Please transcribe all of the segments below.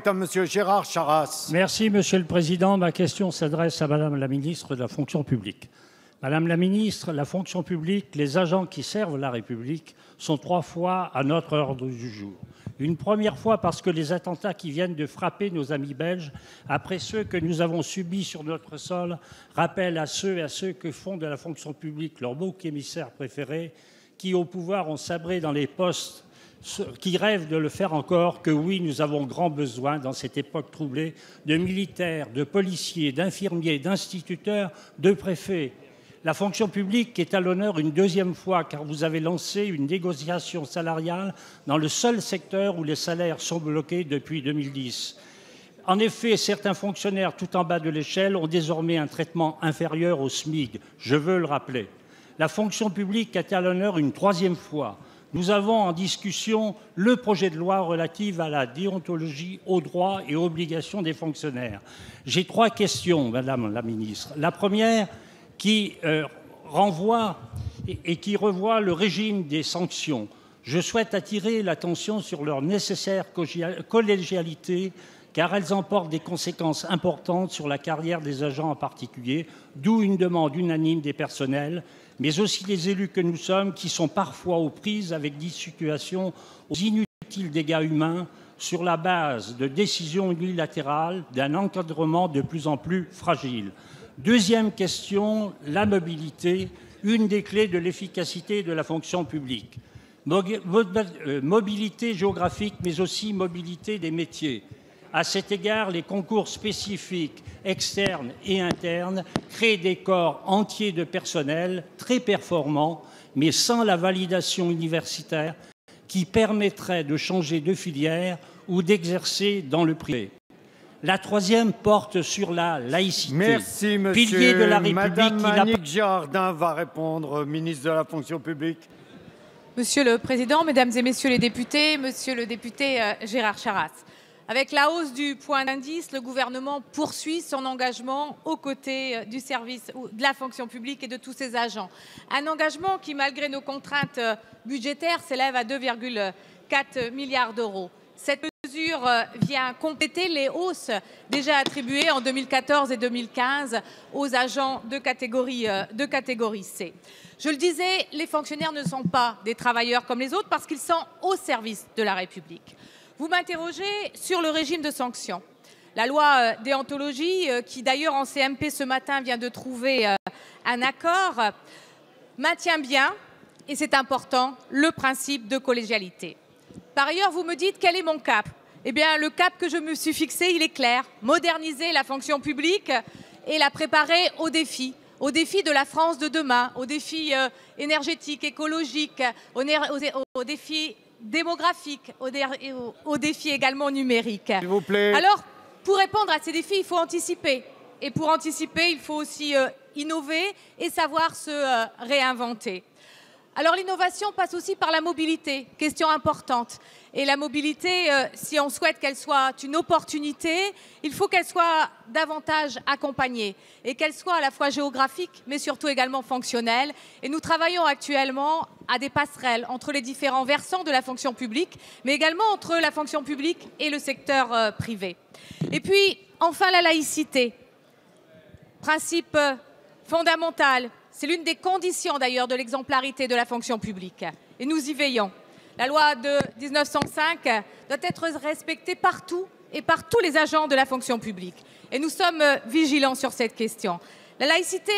est à Monsieur Gérard Charras. Merci, Monsieur le Président. Ma question s'adresse à Madame la ministre de la fonction publique. Madame la ministre, la fonction publique, les agents qui servent la République sont 3 fois à notre ordre du jour. Une première fois parce que les attentats qui viennent de frapper nos amis belges, après ceux que nous avons subis sur notre sol, rappellent à ceux que font de la fonction publique leur bouc émissaire préféré, qui au pouvoir ont sabré dans les postes, qui rêvent de le faire encore, que oui, nous avons grand besoin, dans cette époque troublée, de militaires, de policiers, d'infirmiers, d'instituteurs, de préfets. La fonction publique est à l'honneur une 2e fois, car vous avez lancé une négociation salariale dans le seul secteur où les salaires sont bloqués depuis 2010. En effet, certains fonctionnaires tout en bas de l'échelle ont désormais un traitement inférieur au SMIC, je veux le rappeler. La fonction publique est à l'honneur une 3e fois. Nous avons en discussion le projet de loi relatif à la déontologie, aux droits et aux obligations des fonctionnaires. J'ai 3 questions, Madame la ministre. La première, qui renvoie et qui revoit le régime des sanctions. Je souhaite attirer l'attention sur leur nécessaire collégialité, car elles emportent des conséquences importantes sur la carrière des agents en particulier, d'où une demande unanime des personnels, mais aussi des élus que nous sommes, qui sont parfois aux prises avec des situations aux inutiles dégâts humains sur la base de décisions unilatérales, d'un encadrement de plus en plus fragile. 2e question, la mobilité, une des clés de l'efficacité de la fonction publique. Mobilité géographique, mais aussi mobilité des métiers. À cet égard, les concours spécifiques, externes et internes, créent des corps entiers de personnel très performants, mais sans la validation universitaire qui permettrait de changer de filière ou d'exercer dans le privé. La 3e porte sur la laïcité. Merci, monsieur. Pilier de la République. Madame Annick Girardin va répondre, ministre de la fonction publique. Monsieur le Président, Mesdames et Messieurs les députés, Monsieur le député Gérard Charras, avec la hausse du point d'indice, le gouvernement poursuit son engagement aux côtés du service de la fonction publique et de tous ses agents. Un engagement qui, malgré nos contraintes budgétaires, s'élève à 2,4 milliards d'euros. Cette mesure vient compléter les hausses déjà attribuées en 2014 et 2015 aux agents de catégorie C. Je le disais, les fonctionnaires ne sont pas des travailleurs comme les autres parce qu'ils sont au service de la République. Vous m'interrogez sur le régime de sanctions. La loi déontologie, qui d'ailleurs en CMP ce matin vient de trouver un accord, maintient bien, et c'est important, le principe de collégialité. Par ailleurs, vous me dites quel est mon cap. Eh bien, le cap que je me suis fixé, il est clair. Moderniser la fonction publique et la préparer aux défis de la France de demain, aux défis énergétiques, écologiques, aux défis démographiques, aux défis également numériques. S'il vous plaît. Alors, pour répondre à ces défis, il faut anticiper. Et pour anticiper, il faut aussi innover et savoir se réinventer. Alors l'innovation passe aussi par la mobilité, question importante. Et la mobilité, si on souhaite qu'elle soit une opportunité, il faut qu'elle soit davantage accompagnée et qu'elle soit à la fois géographique, mais surtout également fonctionnelle. Et nous travaillons actuellement à des passerelles entre les différents versants de la fonction publique, mais également entre la fonction publique et le secteur privé. Et puis, enfin, la laïcité, principe fondamental. C'est l'une des conditions d'ailleurs de l'exemplarité de la fonction publique. Et nous y veillons. La loi de 1905 doit être respectée partout et par tous les agents de la fonction publique. Et nous sommes vigilants sur cette question. La laïcité,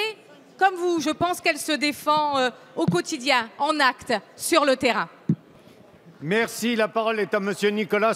comme vous, je pense qu'elle se défend au quotidien, en actes, sur le terrain. Merci. La parole est à monsieur Nicolas